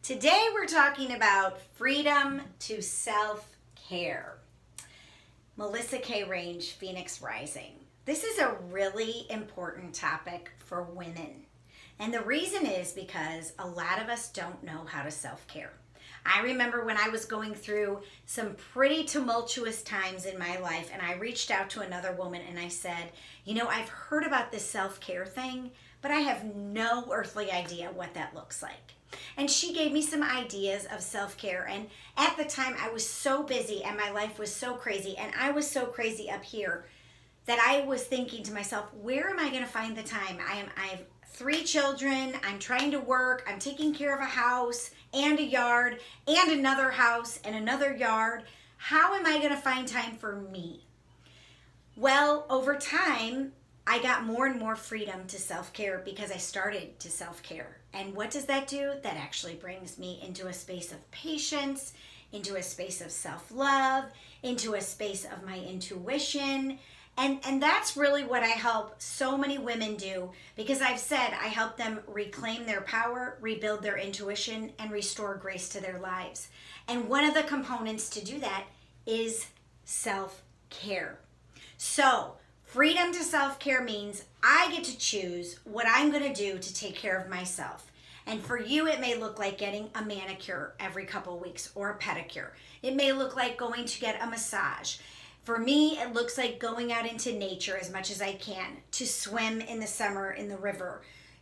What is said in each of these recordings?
Today we're talking about freedom to self-care. Melissa K. Range, Phoenix Rising. This is a really important topic for women. And the reason is because a lot of us don't know how to self-care. I remember when I was going through some pretty tumultuous times in my life, and I reached out to another woman and I said, I've heard about this self-care thing, but I have no earthly idea what that looks like. And she gave me some ideas of self-care. And at the time I was so busy and my life was so crazy, and I was so crazy up here that I was thinking to myself, where am I going to find the time? I have 3 children, I'm trying to work, I'm taking care of a house and a yard and another house and another yard. How am I going to find time for me? Well, over time, I got more and more freedom to self-care because I started to self-care. And what does that do? That actually brings me into a space of patience, into a space of self-love, into a space of my intuition. And that's really what I help so many women do, because I've said I help them reclaim their power, rebuild their intuition, and restore grace to their lives. And one of the components to do that is self-care. So freedom to self-care means I get to choose what I'm going to do to take care of myself. And for you, it may look like getting a manicure every couple weeks or a pedicure. It may look like going to get a massage. For me, it looks like going out into nature as much as I can, to swim in the summer in the river,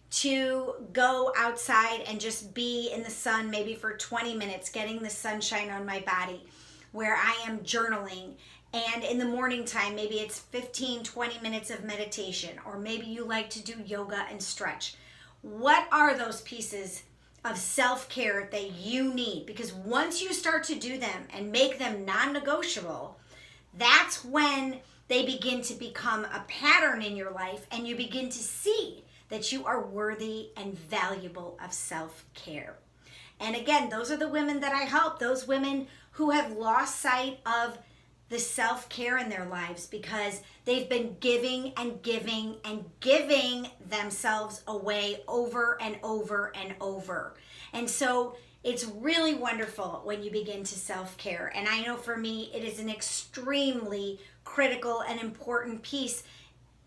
to go outside and just be in the sun maybe for 20 minutes, getting the sunshine on my body, where I am journaling. And in the morning time, maybe it's 15, 20 minutes of meditation, or maybe you like to do yoga and stretch. What are those pieces of self-care that you need? Because once you start to do them and make them non-negotiable, that's when they begin to become a pattern in your life, and you begin to see that you are worthy and valuable of self-care. And again, those are the women that I help, those women who have lost sight of the self-care in their lives because they've been giving and giving and giving themselves away over and over and over. And so it's really wonderful when you begin to self-care. And I know for me, it is an extremely critical and important piece,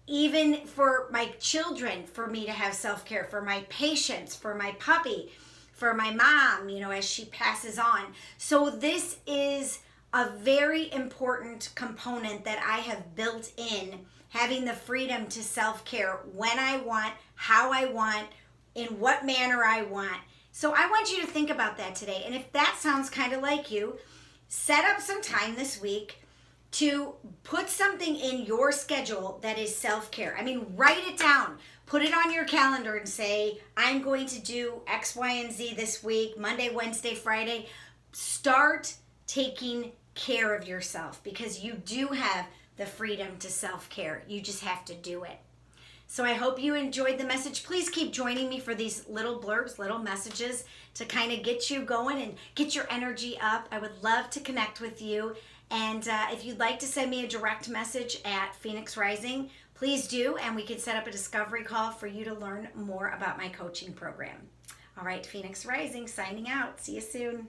even for my children, for me to have self-care, for my patients, for my puppy, for my mom, as she passes on. So this is a very important component that I have built in, having the freedom to self-care when I want, how I want, in what manner I want. So I want you to think about that today. And if that sounds kind of like you, set up some time this week to put something in your schedule that is self-care. Write it down. Put it on your calendar and say, I'm going to do X, Y, and Z this week, Monday, Wednesday, Friday. Start taking care of yourself, because you do have the freedom to self-care. You just have to do it. So I hope you enjoyed the message. Please keep joining me for these little blurbs, little messages to kind of get you going and get your energy up. I would love to connect with you. And if you'd like to send me a direct message at Phoenix Rising, please do. And we can set up a discovery call for you to learn more about my coaching program. All right, Phoenix Rising signing out. See you soon.